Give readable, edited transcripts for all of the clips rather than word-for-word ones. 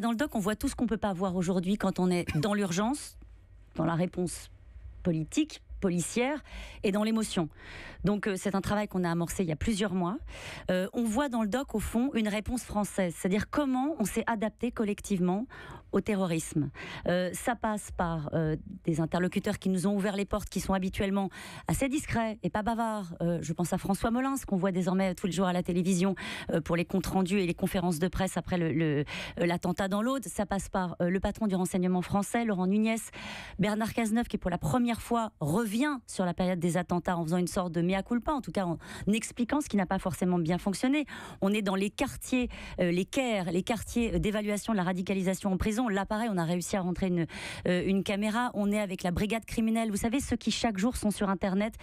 Dans le doc, on voit tout ce qu'on ne peut pas voir aujourd'hui quand on est dans l'urgence, dans la réponse politique, policière et dans l'émotion. Donc c'est un travail qu'on a amorcé il y a plusieurs mois. On voit dans le doc au fond une réponse française, c'est-à-dire comment on s'est adapté collectivement au terrorisme. Ça passe par des interlocuteurs qui nous ont ouvert les portes, qui sont habituellement assez discrets et pas bavards. Je pense à François Molins, qu'on voit désormais tous les jours à la télévision pour les comptes rendus et les conférences de presse après l'attentat dans l'Aude. Ça passe par le patron du renseignement français, Laurent Nunez, Bernard Cazeneuve, qui pour la première fois revient sur la période des attentats en faisant une sorte de mea culpa, en tout cas en expliquant ce qui n'a pas forcément bien fonctionné. On est dans les quartiers, les CAIR, les quartiers d'évaluation de la radicalisation en prison. Là, pareil, on a réussi à rentrer une caméra. On est avec la brigade criminelle. Vous savez, ceux qui chaque jour sont sur Internet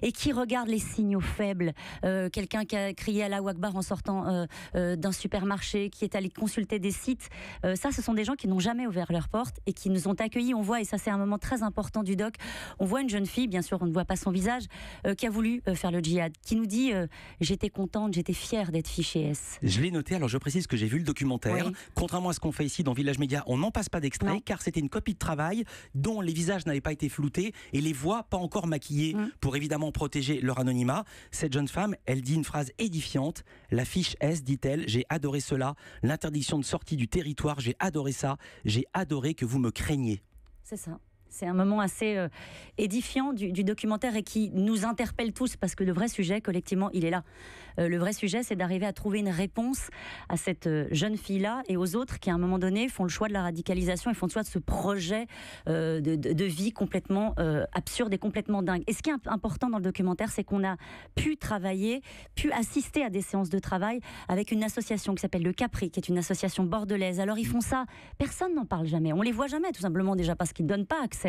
et qui regardent les signaux faibles. Quelqu'un qui a crié Allahu Akbar en sortant d'un supermarché, qui est allé consulter des sites. Ça, ce sont des gens qui n'ont jamais ouvert leurs portes et qui nous ont accueillis. On voit, et ça c'est un moment très important du doc, on voit une jeune fille, bien sûr on ne voit pas son visage, qui a voulu faire le djihad, qui nous dit j'étais contente, j'étais fière d'être fichée S. Je l'ai noté, alors je précise que j'ai vu le documentaire. Oui. Contrairement à ce qu'on fait ici dans Village Média, on n'en passe pas d'extrait car c'était une copie de travail dont les visages n'avaient pas été floutés et les voix pas encore maquillées pour évidemment protéger leur anonymat. Cette jeune femme, elle dit une phrase édifiante. La fiche S, dit-elle, j'ai adoré cela. L'interdiction de sortie du territoire, j'ai adoré ça. J'ai adoré que vous me craigniez. C'est ça. C'est un moment assez édifiant du documentaire et qui nous interpelle tous parce que le vrai sujet, collectivement, il est là. Le vrai sujet, c'est d'arriver à trouver une réponse à cette jeune fille-là et aux autres qui, à un moment donné, font le choix de la radicalisation et font le choix de ce projet de vie complètement absurde et complètement dingue. Et ce qui est important dans le documentaire, c'est qu'on a pu travailler, pu assister à des séances de travail avec une association qui s'appelle le Capri, qui est une association bordelaise. Alors, ils font ça, personne n'en parle jamais. On les voit jamais, tout simplement, déjà parce qu'ils ne donnent pas accès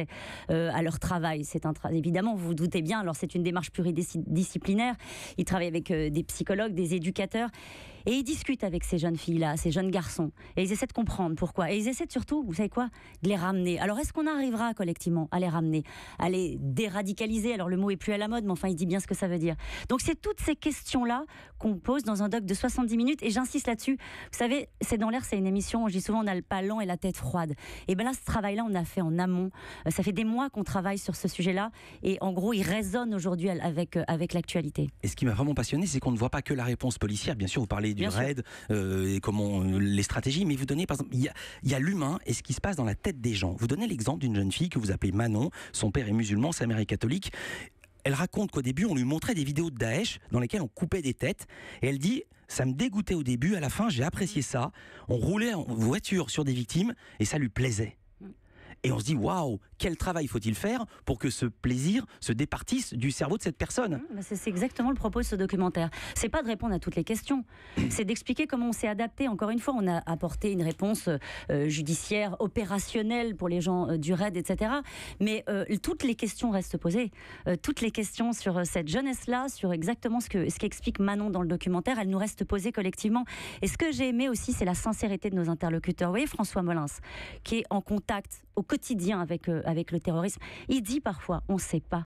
à leur travail. Évidemment, vous vous doutez bien, alors c'est une démarche pluridisciplinaire. Ils travaillent avec des psychologues, des éducateurs, et ils discutent avec ces jeunes filles-là, ces jeunes garçons, et ils essaient de comprendre pourquoi. Et ils essaient surtout, vous savez quoi, de les ramener. Alors est-ce qu'on arrivera collectivement à les ramener, à les déradicaliser? Alors le mot est plus à la mode, mais enfin il dit bien ce que ça veut dire. Donc c'est toutes ces questions-là qu'on pose dans un doc de 70 minutes, et j'insiste là-dessus. Vous savez, C'est dans l'air, c'est une émission, je dis souvent, on a le pas lent et la tête froide. Et bien là, ce travail-là, on a fait en amont. Ça fait des mois qu'on travaille sur ce sujet-là et en gros, il résonne aujourd'hui avec l'actualité. Et ce qui m'a vraiment passionné, c'est qu'on ne voit pas que la réponse policière. Bien sûr, vous parlez du raid et comment les stratégies, mais vous donnez, par exemple, il y a l'humain et ce qui se passe dans la tête des gens. Vous donnez l'exemple d'une jeune fille que vous appelez Manon. Son père est musulman, sa mère est catholique. Elle raconte qu'au début, on lui montrait des vidéos de Daesh dans lesquelles on coupait des têtes. Et elle dit, ça me dégoûtait au début, à la fin, j'ai apprécié ça. On roulait en voiture sur des victimes et ça lui plaisait. Et on se dit, waouh, quel travail faut-il faire pour que ce plaisir se départisse du cerveau de cette personne? C'est exactement le propos de ce documentaire. C'est pas de répondre à toutes les questions, c'est d'expliquer comment on s'est adapté. Encore une fois, on a apporté une réponse judiciaire, opérationnelle pour les gens du raid, etc. Mais toutes les questions restent posées. Toutes les questions sur cette jeunesse-là, sur exactement ce qu'explique Manon dans le documentaire, elles nous restent posées collectivement. Et ce que j'ai aimé aussi, c'est la sincérité de nos interlocuteurs. Vous voyez, François Molins, qui est en contact au quotidien avec le terrorisme, il dit parfois, on ne sait pas